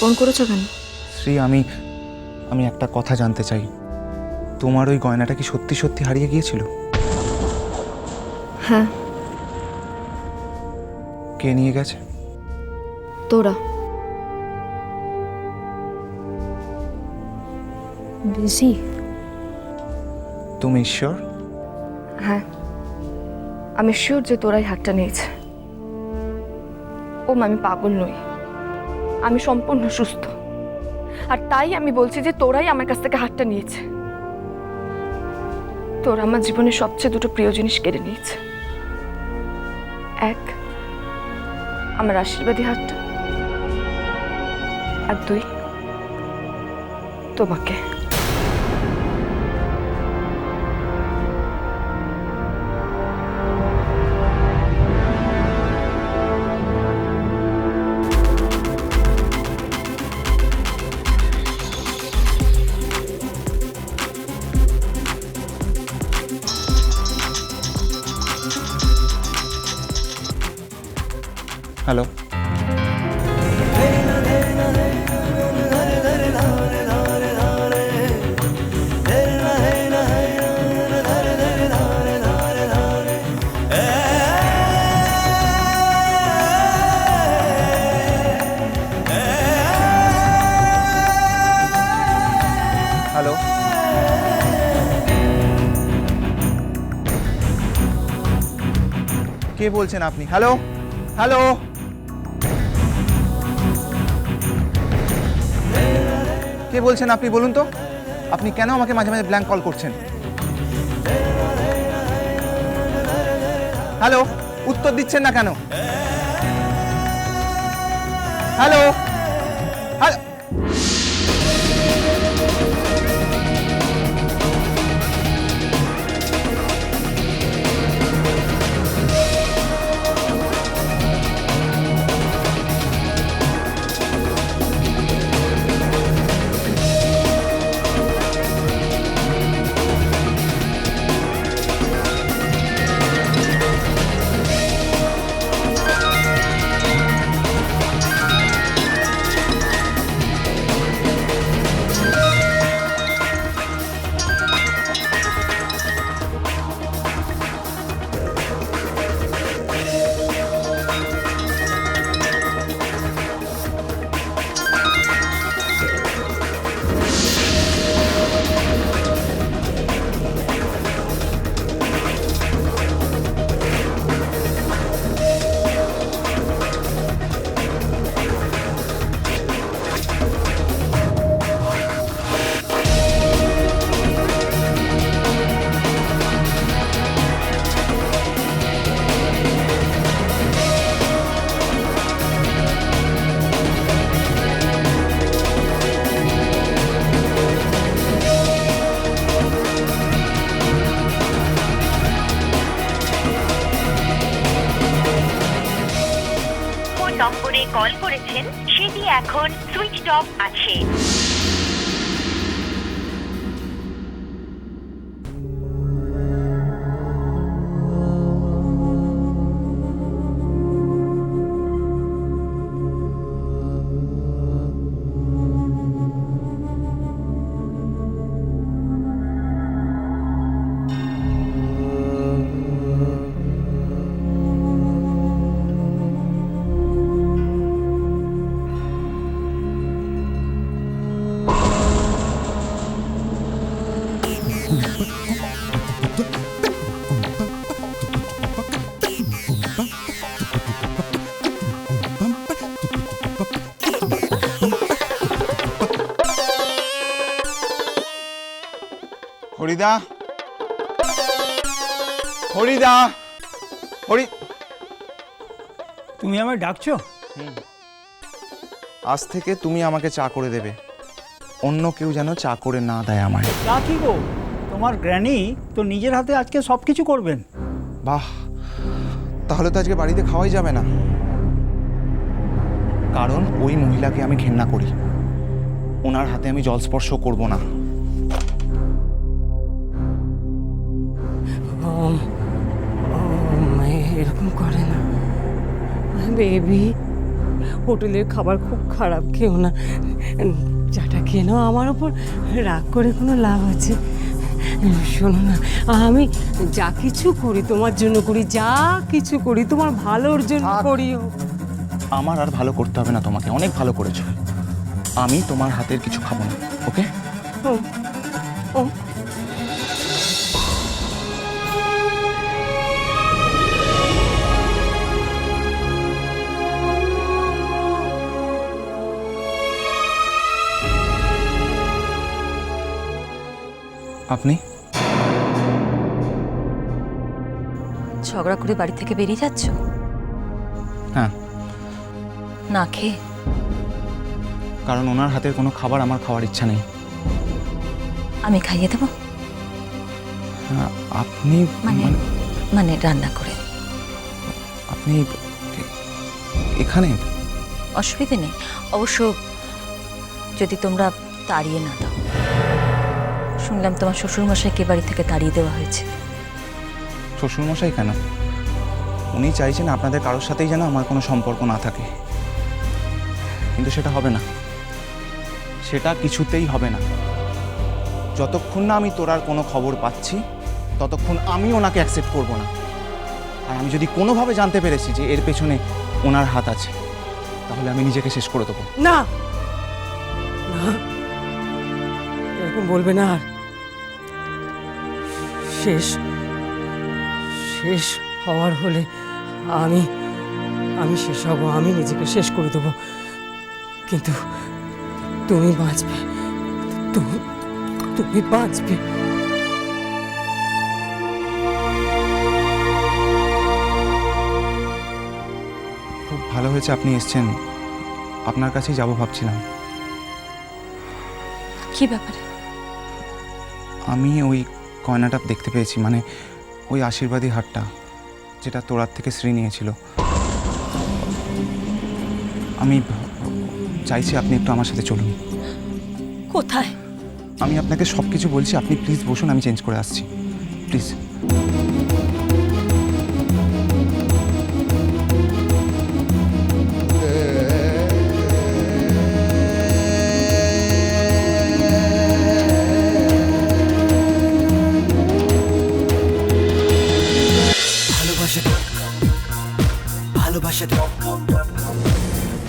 Phone করেছো কেন? শ্রী, আমি আমি একটা কথা জানতে চাই। তোমার ওই গয়নাটা কি সত্যি সত্যি হারিয়ে গিয়েছিল? হ্যাঁ। কে নিয়ে গেছে? তোরা। বিজি? তুমি শিওর? হ্যাঁ, আমি শিওর যে তোরাই হাতটা নিয়েছে। আমি পাগল নই, আমি সম্পূর্ণ সুস্থ। আর তাই আমি বলছি যে তোরাই আমার কাছ থেকে হাতটা নিয়েছে। তোরা আমার জীবনের সবচেয়ে দুটো প্রিয় জিনিস কেড়ে নিয়েছে। এক, আমার আশীর্বাদী হাতটা, আর দুই, তোমাকে। হ্যালো। হ্যালো। কে বলছেন আপনি? Hello hello. কে বলছেন আপনি? বলুন তো, আপনি কেন আমাকে মাঝে মাঝে ব্ল্যাঙ্ক কল করছেন? হ্যালো, উত্তর দিচ্ছেন না কেন? Hello hello. নম্বরে কল করেছেন সেটি এখন সুইচড অফ আছে। হরিদা, হরিদা, হরি। তুমি আমায় ডাকছো? আজ থেকে তুমি আমাকে চা করে দেবে, অন্য কেউ যেন চা করে না দেয় আমায়। চা কি গো, তোমার গ্র্যানি তো নিজের হাতে আজকে সব কিছু করবেন। বাহ, তাহলে তো আজকে বাড়িতে খাওয়াই যাবে না, কারণ ওই মহিলাকে আমি ঘেন্না করি। ওনার হাতে আমি জল স্পর্শ করব না। এরকম করে না বেবি, হোটেলের খাবার খুব খারাপ, খেও না। চাটা খেয়ে নাও, আমার ওপর রাগ করে কোনো লাভ আছে? শোনো না, আমি যা কিছু করি তোমার জন্য করি, যা কিছু করি তোমার ভালোর জন্য করি। আমার আর ভালো করতে হবে না তোমাকে, অনেক ভালো করেছো। আমি তোমার হাতের কিছু খাবো না, ওকে? ও ও আপনি ঝগড়া করে বাড়ি থেকে বেরিয়ে যাচ্ছ হ্যাঁ, না খেয়ে? কারণ ওনার হাতের কোনো খাবার আমার খাওয়ার ইচ্ছা নেই। আমি খাইয়ে দেবো? হ্যাঁ, আপনি মানে মানে রান্না করে। আপনি এখানে? অসুবিধে নেই অবশ্য, যদি তোমরা তাড়িয়ে না দাও। শুনলাম তোমার শ্বশুরমশাইকে বাড়ি থেকে তাড়িয়ে দেওয়া হয়েছে। শ্বশুরমশাই কেন? উনি চাইছেন আপনাদের কারোর সাথেই যেন আমার কোনো সম্পর্ক না থাকে, কিন্তু সেটা হবে না, সেটা কিছুতেই হবে না। যতক্ষণ না আমি তোরার কোনো খবর পাচ্ছি ততক্ষণ আমি ওনাকে অ্যাকসেপ্ট করব না। আর আমি যদি কোনোভাবে জানতে পেরেছি যে এর পেছনে ওনার হাত আছে, তাহলে আমি নিজেকে শেষ করে দেবো। না না, এরকম বলবে না। আর শেষ শেষ হওয়ার হলে আমি আমি শেষ হব, আমি নিজেকে শেষ করে দেবো। কিন্তু তুমি বাঁচবে, তুমি তুমি বাঁচবে। খুব ভালো হয়েছে আপনি এসেছেন, আপনার কাছেই যাবো ভাবছিলাম। কি ব্যাপারে? আমি ওই গয়নাটা দেখতে পেয়েছি, মানে ওই আশীর্বাদী হারটা যেটা তোরার থেকে শ্রী নিয়েছিল। আমি চাইছি আপনি একটু আমার সাথে চলুন। কোথায়? আমি আপনাকে সব কিছু বলছি, আপনি প্লিজ বসুন, আমি চেঞ্জ করে আসছি, প্লিজ। ভালোবাসা